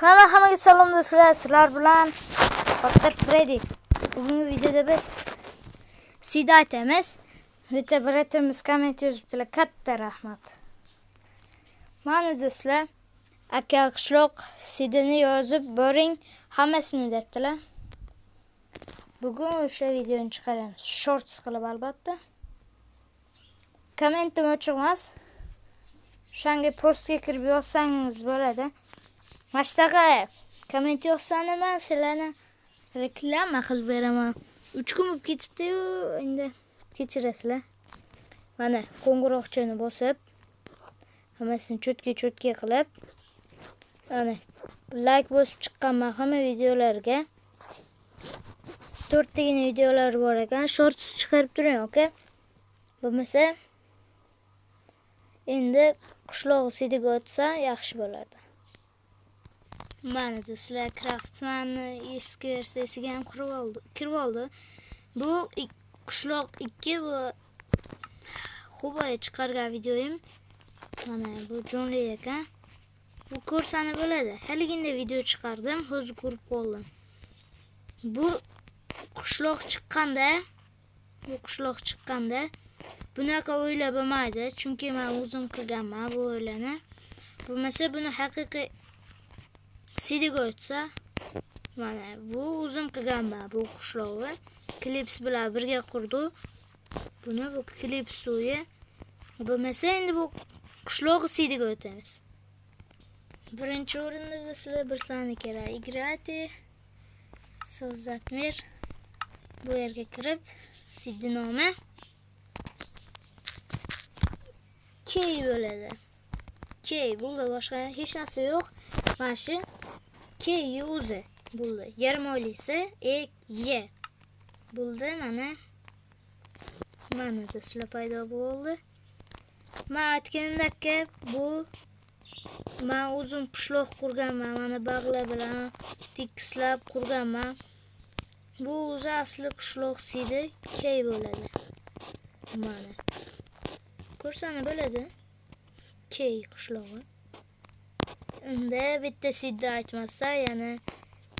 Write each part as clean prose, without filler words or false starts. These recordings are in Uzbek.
Hammaga salom do'stlar, sizlar bilan Dr. Freddy. Bugungi videoda biz Sida aytamiz. Bitta biratimiz komment yozibdilar. Katta rahmat. Mana do'stlar, aka qishloq Sidani yozib boring, hammasini debdilar. Bugun o'sha videoni chiqaramiz. Shorts qilib albatta. Kommentim ochiq emas. Shanga postga kirib yozsangiz bo'ladi. Mashtaqa komment yozsam men sizlarni reklama qilib beraman. 3 kun bo'lib ketibdi-yu, endi kechirasizlar. Mana qo'ng'iroqchani bosib, hammasini cho'tga qilib, mana like bosib chiqqanman hamma videolarga. 4 tagina videolar bor ekan, shorts chiqarib turing, okay? Bo'lmasa endi qishloq Sidiga o'tsa yaxshi bo'lardi. Mana do'stlar, Craftsman'ni eski versiyasiga ham kirib oldi. Bu qishloq 2 bu Xuboy chiqargan videoyim. Mana bu jonli ekan. Bu ko'rsani bo'ladi. Haligina video chiqardim, hozir ko'rib qoldim. Bu qishloq chiqqanda bunaqa o'ylab bo'lmaydi, chunki men o'zim qilganman bu o'ylani. Bo'lmasa buni haqiqiy Sidiga o'tsa, mana bu o'zim qilganman bu qishloqni. Klips bilan birga qurdik. Buni bu klips uyi. Bo'lmasa endi bu qishloq Sidiga o'tamiz. Birinchi o'rinda sizlar bir soni kerak. Igrati So'zatmir. Bu yerga kirib Sidi nomi Key bo'ladi. Key bo'ldi, boshqa hech narsa yo'q. Mana shu Key o'zi bo'ldi. Yarim oylisi Y bo'ldi. Mana do'stlar paydo bo'ldi. Men aytganimdek, bu men o'zim qishloq qurganman. Mana bag'lar bilan tekislab qurganman. Bu o'zi asli qishloq Sidi Key bo'ladi. Mana ko'rsani bo'ladi. Key qishlog'i. Unda bitta Sida aytmasa, yana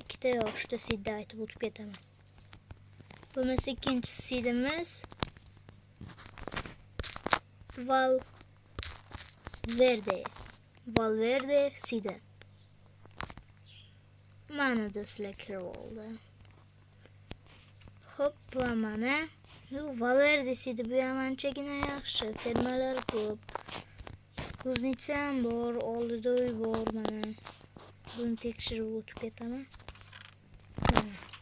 ikkita yoshda Sida aytib o'tib ketaman. Bo'lmasa ikkinchi Sidimiz Valverde Sida. Mana do'stlar kirib oldi. Hop, va mana bu Valverde Sida bu ham anchagina yaxshi. Fermalar ko'p. Kuznitsa ham bor, oldida uy bor mana. Buni tekshirib o'tib ketaman.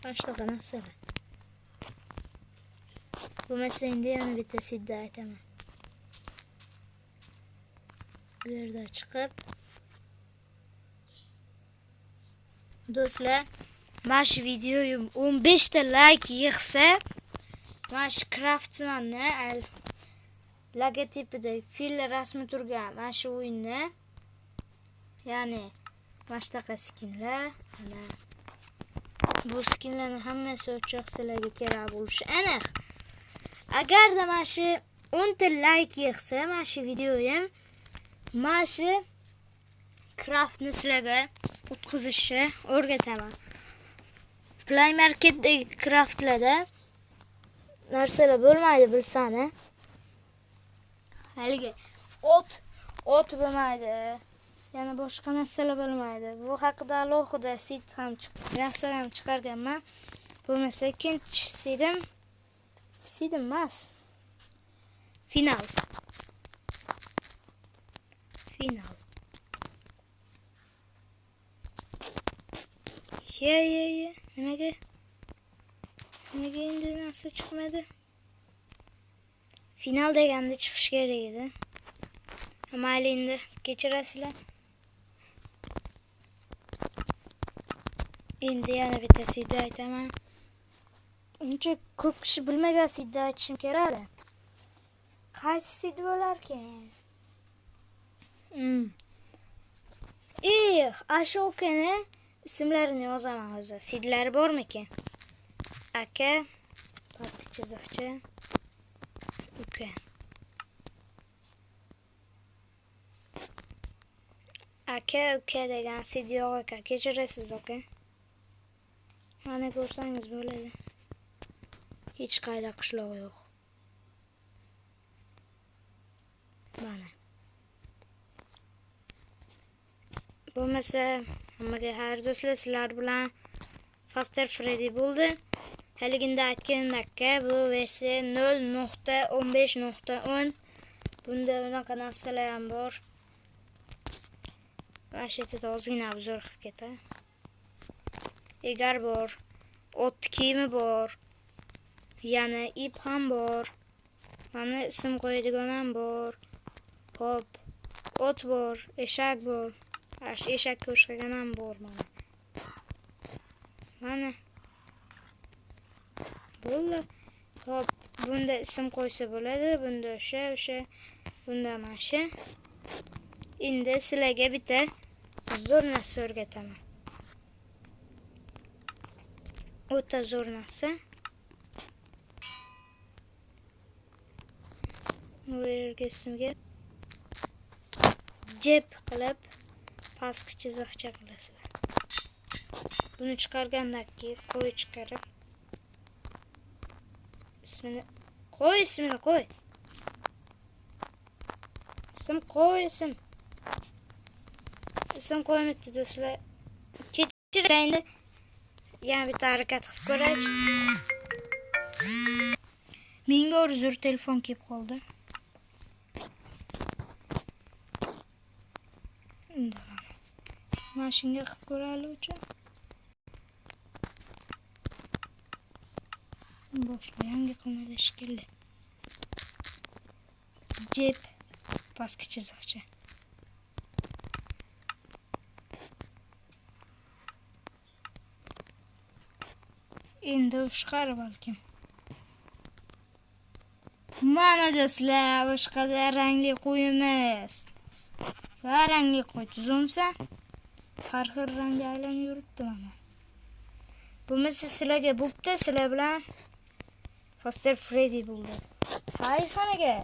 Boshqa narsalar. Bo'lmasa endi yana bitta Sida aytaman. Bu yerda chiqib do'stlar, mana shu videoyim 15 ta like yig'sa, mana shu Craftsman'ni logotipida fil rasmi turgan mana shu o'yinni, ya'ni mashtaqa skinlar, mana bu skinlarni hammasi o'choq sizlarga kerak bo'lishi aniq. Agarda mana shu 10 ta like yig'sa, mana shu videoyim mana shu craftni sizlarga o'tkazishni o'rgataman. Play Marketdagi craftlarda narsalar bo'lmaydi bilsani. Haligi ot bo'lmaydi. Yana boshqa narsalar bo'lmaydi. Bu haqida alohida sit ham narsalar ham chiqarganman. Bo'lmasa ikkinchi Sidim emas. Final. Nimaga endi narsa chiqmadi? Final deganda chiqish kerak edi. Mayli endi kechirasizlar. Endi yana bitta Sida aytaman. Uncha ko'p kishi bilmagan Sida aytishim kerak. Qaysi Sida bo'larkan? Ashokani ismlarini yozaman hozir. Sidlari bormikan? Aka, pastki chiziqcha, uka. aka uka degan CD yo'q aka, kechirasiz aka. Mana ko'rsangiz bo'ladi. Hech qayda qishloq yo'q. Mana. Bo'lmasa, hammaga xayr do'stlar, sizlar bilan Faster Freddy bo'ldi. Haliginda aytganimdek, bu versiya 0.15.10. Bunda unaqa narsalar ham bor. Vashiyatda ozgina obzor qilib ketay. Egar bor, ot kiyimi bor. Yana ip ham bor. Mana ism qo'yadigan ham bor. Hop, ot bor, eshak bor. Eshakka o'xshagan ham bor mana. Mana. Bo'ldi. Hop, bunda ism qo'ysa bo'ladi. Bunda o'sha, bunda mana shu. Endi sizlarga bitta zo'r narsa o'rgataman. O'ta zo'r narsa. Bu yerga ismga jeb qilib pastki chiziqcha qilasizlar. Buni chiqargandan keyin qo'y chiqarib ismini qo'y. Ism qo'ymabdi do'stlar. Kechiraylik. Yana bitta harakat qilib ko'raylik. Ming bor uzr, telefon kelib qoldi. Mashinaga qilib ko'raylik. Boshqa yangi qilmadi shekilli. Jeb pastki chiziqcha. Endi ushqar balkim. Mana do'stlar, boshqada rangli qo'yimiz. Va rangli qo'y tuzumsan. Har xil rangga aylanib yuribdi mana. Bo'lmasa sizlarga bo'pti, sizlar bilan Faster Freddy bo'ldi. Hay xonaga.